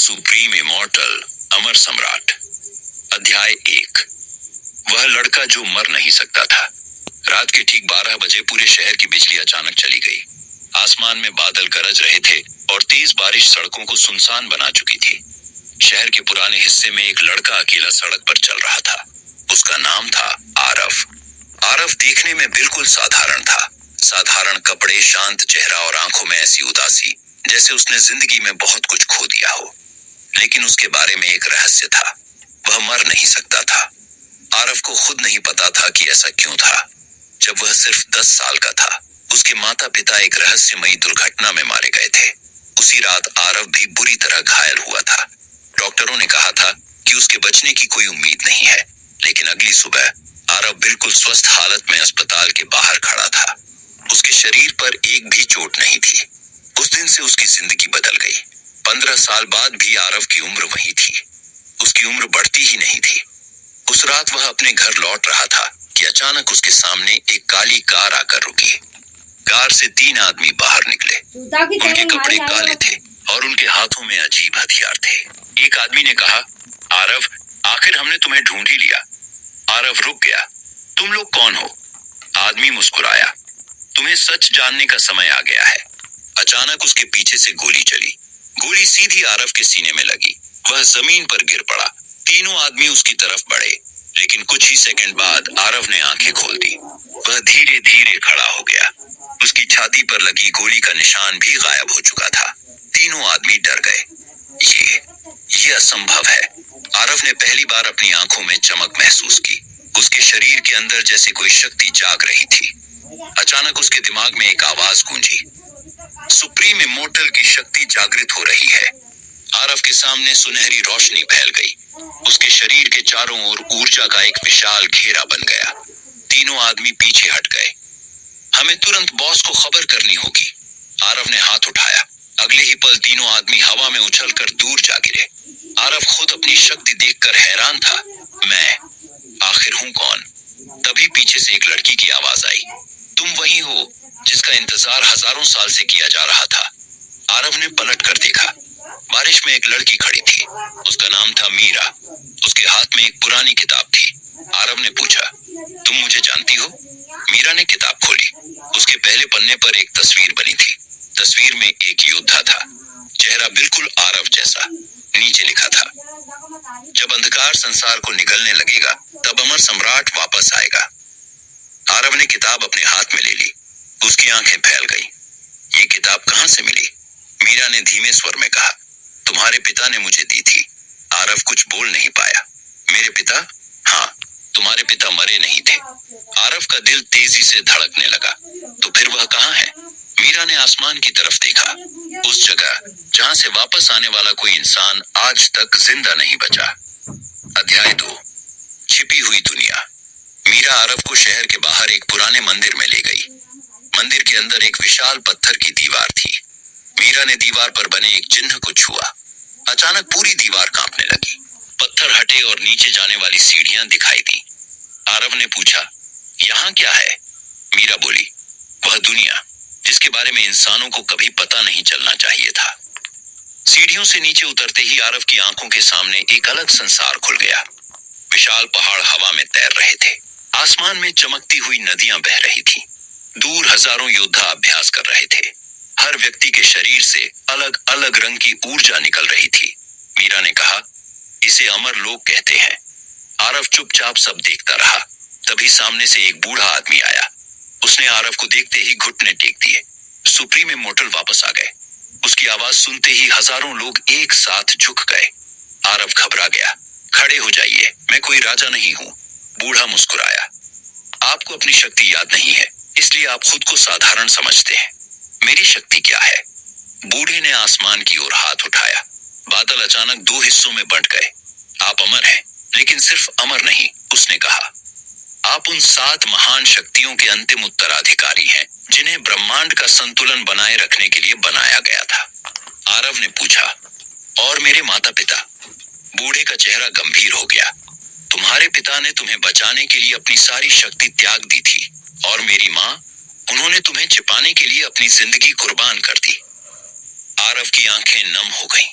Supreme immortal, अमर सम्राट। अध्याय 1। वह लड़का जो मर नहीं सकता था। रात के ठीक 12 बजे पूरे शहर की बिजली अचानक चली गई। आसमान में बादल गरज रहे थे और तेज बारिश सड़कों को सुनसान बना चुकी थी। शहर के पुराने हिस्से में एक लड़का अकेला सड़क पर चल रहा था। उसका नाम था आरव। आरव देखने में बिल्कुल साधारण था। साधारण कपड़े, शांत चेहरा और आंखों में ऐसी उदासी जैसे उसने जिंदगी में बहुत कुछ खो दिया हो। लेकिन उसके बारे में एक रहस्य था। वह मर नहीं सकता था। आरव को खुद नहीं पता था कि ऐसा क्यों था। जब वह सिर्फ 10 साल का था, उसके माता पिता एक रहस्यमयी दुर्घटना में मारे गए थे। उसी रात आरव भी बुरी तरह घायल हुआ था। डॉक्टरों ने कहा था कि उसके बचने की कोई उम्मीद नहीं है, लेकिन अगली सुबह आरव बिल्कुल स्वस्थ हालत में अस्पताल के बाहर खड़ा था। उसके शरीर पर एक भी चोट नहीं थी। उस दिन से उसकी जिंदगी बदल गई। 15 साल बाद भी आरव की उम्र वही थी। उसकी उम्र बढ़ती ही नहीं थी। उस रात वह अपने घर लौट रहा था कि अचानक उसके सामने एक काली कार आकर रुकी। कार से 3 आदमी बाहर निकले। उनके कपड़े काले थे और उनके हाथों में अजीब हथियार थे। एक आदमी ने कहा, आरव, आखिर हमने तुम्हें ढूंढ ही लिया। आरव रुक गया। तुम लोग कौन हो? आदमी मुस्कुराया, तुम्हें सच जानने का समय आ गया है। अचानक उसके पीछे से गोली चली। गोली सीधी आरव के सीने में लगी। वह जमीन पर गिर पड़ा। तीनों आदमी उसकी तरफ बढ़े, लेकिन कुछ ही सेकंड बाद आरव ने आंखें खोल दी। वह धीरे धीरे खड़ा हो गया। उसकी छाती पर लगी गोली का निशान भी गायब हो चुका था। तीनों आदमी डर गए। ये असंभव है। आरव ने पहली बार अपनी आंखों में चमक महसूस की। उसके शरीर के अंदर जैसे कोई शक्ति जाग रही थी। अचानक उसके दिमाग में एक आवाज गूंजी, सुप्रीम इमॉर्टल की शक्ति जागृत हो रही है। आरव के सामने सुनहरी रोशनी फैल गई। उसके शरीर के चारों ओर ऊर्जा का एक विशाल घेरा बन गया। तीनों आदमी पीछे हट गए। हमें तुरंत बॉस को खबर करनी होगी। आरव ने हाथ उठाया। अगले ही पल तीनों आदमी हवा में उछलकर दूर जा गिरे। आरव खुद अपनी शक्ति देखकर हैरान था। मैं आखिर हूं कौन? तभी पीछे से एक लड़की की आवाज आई, तुम वही हो जिसका इंतजार हजारों साल से किया जा रहा था। आरव ने पलट कर देखा। बारिश में एक लड़की खड़ी थी। उसका नाम था मीरा। उसके हाथ में एक पुरानी किताब थी। आरव ने पूछा, तुम मुझे जानती हो? मीरा ने किताब खोली। उसके पहले पन्ने पर एक तस्वीर बनी थी। तस्वीर में एक योद्धा था, चेहरा बिल्कुल आरव जैसा। नीचे लिखा था, जब अंधकार संसार को निगलने लगेगा, तब अमर सम्राट वापस आएगा। आरव ने किताब अपने हाथ में ले ली। उसकी आंखें फैल गईं। ये किताब कहां से मिली? मीरा ने धीमे स्वर में कहा, तुम्हारे पिता ने मुझे दी थी। आरव कुछ बोल नहीं पाया। मेरे पिता? हाँ, तुम्हारे पिता मरे नहीं थे। आरव का दिल तेजी से धड़कने लगा। तो फिर वह कहां है? मीरा ने आसमान की तरफ देखा, उस जगह जहां से वापस आने वाला कोई इंसान आज तक जिंदा नहीं बचा। अध्याय 2। छिपी हुई दुनिया। मीरा आरव को शहर के बाहर एक पुराने मंदिर में ले गई। मंदिर के अंदर एक विशाल पत्थर की दीवार थी। मीरा ने दीवार पर बने एक चिन्ह को छुआ। अचानक पूरी दीवार कांपने लगी। पत्थर हटे और नीचे जाने वाली सीढ़ियां दिखाई दी। आरव ने पूछा, यहाँ क्या है? मीरा बोली, वह दुनिया जिसके बारे में इंसानों को कभी पता नहीं चलना चाहिए था। सीढ़ियों से नीचे उतरते ही आरव की आंखों के सामने एक अलग संसार खुल गया। विशाल पहाड़ हवा में तैर रहे थे। आसमान में चमकती हुई नदियां बह रही थीं। दूर हजारों योद्धा अभ्यास कर रहे थे। हर व्यक्ति के शरीर से अलग अलग रंग की ऊर्जा निकल रही थी। मीरा ने कहा, इसे अमर लोग कहते हैं। आरव चुपचाप सब देखता रहा। तभी सामने से एक बूढ़ा आदमी आया। उसने आरव को देखते ही घुटने टेक दिए। सुप्रीम इमॉर्टल वापस आ गए। उसकी आवाज सुनते ही हजारों लोग एक साथ झुक गए। आरव घबरा गया। खड़े हो जाइए, मैं कोई राजा नहीं हूं। बूढ़ा मुस्कुराया, आपको अपनी शक्ति याद नहीं है, इसलिए आप खुद को साधारण समझते हैं। मेरी शक्ति क्या है? बूढ़े ने आसमान की ओर हाथ उठाया। बादल अचानक 2 हिस्सों में बंट गए। आप अमर हैं, लेकिन सिर्फ अमर नहीं, उसने कहा। आप उन 7 महान शक्तियों के अंतिम उत्तराधिकारी हैं, जिन्हें ब्रह्मांड का संतुलन बनाए रखने के लिए बनाया गया था। आरव ने पूछा, और मेरे माता पिता? बूढ़े का चेहरा गंभीर हो गया। तुम्हारे पिता ने तुम्हें बचाने के लिए अपनी सारी शक्ति त्याग दी थी, और मेरी माँ, उन्होंने तुम्हें छिपाने के लिए अपनी जिंदगी कुर्बान कर दी। आरव की आंखें नम हो गईं।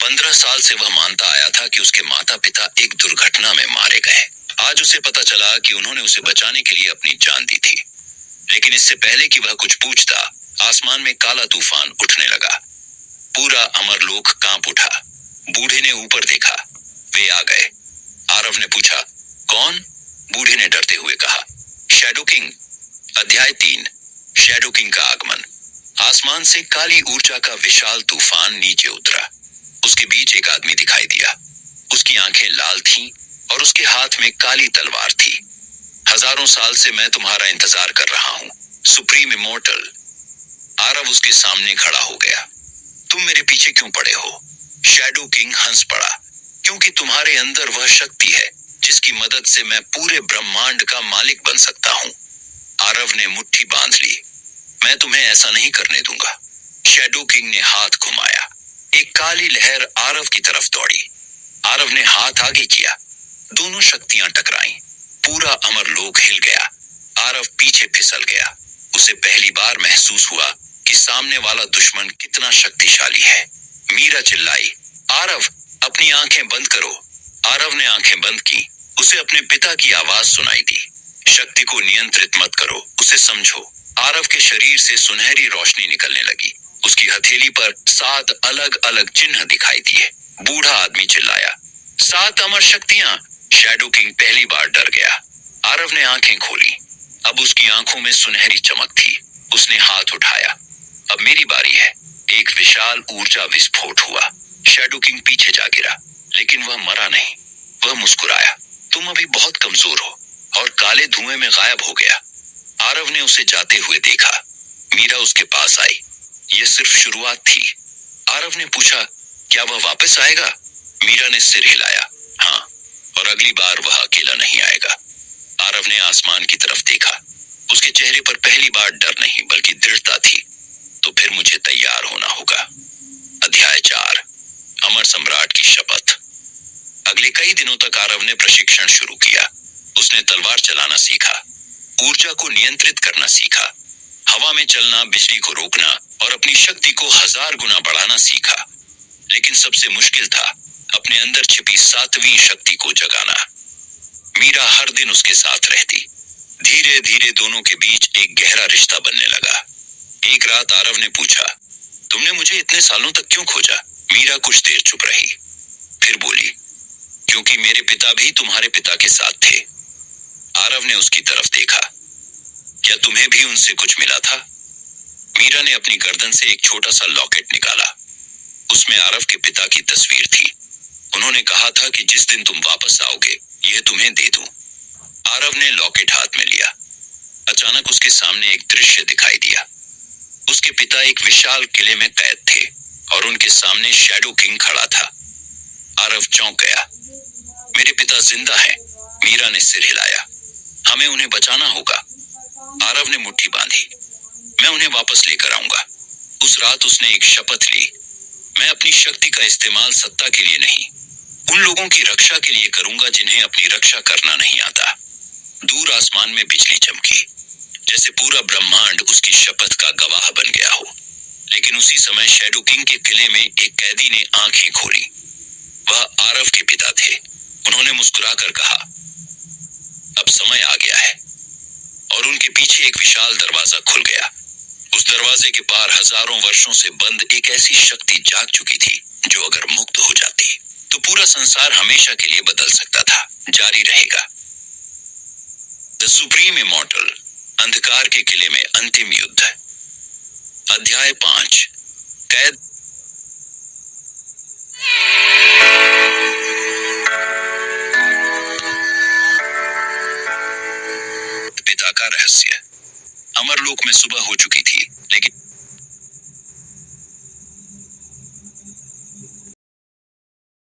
15 साल से वह मानता आया था कि उसके माता पिता एक दुर्घटना में मारे गए। आज उसे पता चला कि उन्होंने उसे बचाने के लिए अपनी जान दी थी। लेकिन इससे पहले कि वह कुछ पूछता, आसमान में काला तूफान उठने लगा। पूरा अमरलोक कांप उठा। बूढ़े ने ऊपर देखा। वे आ गए। आरव ने पूछा, कौन? बूढ़े ने डरते हुए कहा, शैडो किंग। अध्याय 3, शैडो किंग का आगमन। आसमान से काली ऊर्जा का विशाल तूफान नीचे उतरा। उसके बीच एक आदमी दिखाई दिया। उसकी आंखें लाल थीं और उसके हाथ में काली तलवार थी। हजारों साल से मैं तुम्हारा इंतजार कर रहा हूं, सुप्रीम इमोर्टल। आरव उसके सामने खड़ा हो गया। तुम मेरे पीछे क्यों पड़े हो? शैडो किंग हंस पड़ा। क्योंकि तुम्हारे अंदर वह शक्ति है जिसकी मदद से मैं पूरे ब्रह्मांड का मालिक बन सकता हूं। आरव ने मुट्ठी बांध ली। मैं तुम्हें ऐसा नहीं करने दूंगा। शैडो किंग ने हाथ घुमाया। एक काली लहर आरव की तरफ दौड़ी। आरव ने हाथ आगे किया। दोनों शक्तियां टकराईं। पूरा अमरलोक हिल गया। आरव पीछे फिसल गया। उसे पहली बार महसूस हुआ कि सामने वाला दुश्मन कितना शक्तिशाली है। मीरा चिल्लाई, आरव, अपनी आंखें बंद करो। आरव ने आंखें बंद की। उसे अपने पिता की आवाज सुनाई दी, शक्ति को नियंत्रित मत करो, उसे समझो। आरव के शरीर से सुनहरी रोशनी निकलने लगी। उसकी हथेली पर 7 अलग अलग चिन्ह दिखाई दिए। बूढ़ा आदमी चिल्लाया, 7 अमर शक्तियां। शैडो किंग पहली बार डर गया। आरव ने आंखें खोली। अब उसकी आंखों में सुनहरी चमक थी। उसने हाथ उठाया। अब मेरी बारी है। एक विशाल ऊर्जा विस्फोट हुआ। शैडो किंग पीछे जा गिरा, लेकिन वह मरा नहीं। वह मुस्कुराया, तुम अभी बहुत कमजोर हो, और काले धुएं में गायब हो गया। आरव ने उसे जाते हुए देखा। मीरा उसके पास आई। यह सिर्फ शुरुआत थी। आरव ने पूछा, क्या वह वापस आएगा? मीरा ने सिर हिलाया, हाँ, और अगली बार वह अकेला नहीं आएगा। आरव ने आसमान की तरफ देखा। उसके चेहरे पर पहली बार डर नहीं बल्कि दृढ़ता थी। तो फिर मुझे तैयार होना होगा। अध्याय 4, अमर सम्राट की शपथ। अगले कई दिनों तक आरव ने प्रशिक्षण शुरू किया। उसने तलवार चलाना सीखा, ऊर्जा को नियंत्रित करना सीखा, हवा में चलना, बिजली को रोकना और अपनी शक्ति को 1000 गुना बढ़ाना सीखा। लेकिन सबसे मुश्किल था अपने अंदर छिपी 7वीं शक्ति को जगाना। मीरा हर दिन उसके साथ रहती। धीरे धीरे दोनों के बीच एक गहरा रिश्ता बनने लगा। एक रात आरव ने पूछा, तुमने मुझे इतने सालों तक क्यों खोजा? मीरा कुछ देर चुप रही, फिर बोली, क्योंकि मेरे पिता भी तुम्हारे पिता के साथ थे। आरव ने उसकी तरफ देखा। क्या तुम्हें भी उनसे कुछ मिला था? मीरा ने अपनी गर्दन से एक छोटा सा लॉकेट निकाला। उसमें आरव के पिता की तस्वीर थी। उन्होंने कहा था कि जिस दिन तुम वापस आओगे, यह तुम्हें दे दूं। आरव ने लॉकेट हाथ में लिया। अचानक उसके सामने एक दृश्य दिखाई दिया। उसके पिता एक विशाल किले में कैद थे और उनके सामने शैडो किंग खड़ा था। आरव चौंक गया। मेरे पिता जिंदा हैं। मीरा ने सिर हिलाया। हमें उन्हें बचाना होगा। आरव ने मुट्ठी बांधी। मैं उन्हें वापस लेकर आऊंगा। उस रात उसने एक शपथ ली, मैं अपनी शक्ति का इस्तेमाल सत्ता के लिए नहीं, उन लोगों की रक्षा के लिए करूंगा जिन्हें अपनी रक्षा करना नहीं आता। दूर आसमान में बिजली चमकी, जैसे पूरा ब्रह्मांड उसकी शपथ का गवाह बन गया हो। लेकिन उसी समय शैडो किंग के किले में एक कैदी ने आंखें खोली। वह आरव के पिता थे। उन्होंने मुस्कुराकर कहा, अब समय आ गया है। और उनके पीछे एक विशाल दरवाजा खुल गया। उस दरवाजे के पार हजारों वर्षों से बंद एक ऐसी शक्ति जाग चुकी थी जो अगर मुक्त हो जाती तो पूरा संसार हमेशा के लिए बदल सकता था। जारी रहेगा। द सुप्रीम इमॉर्टल, अंधकार के किले में अंतिम युद्ध। अध्याय 5, कैद। पिता का रहस्य। अमरलोक में सुबह हो चुकी थी, लेकिन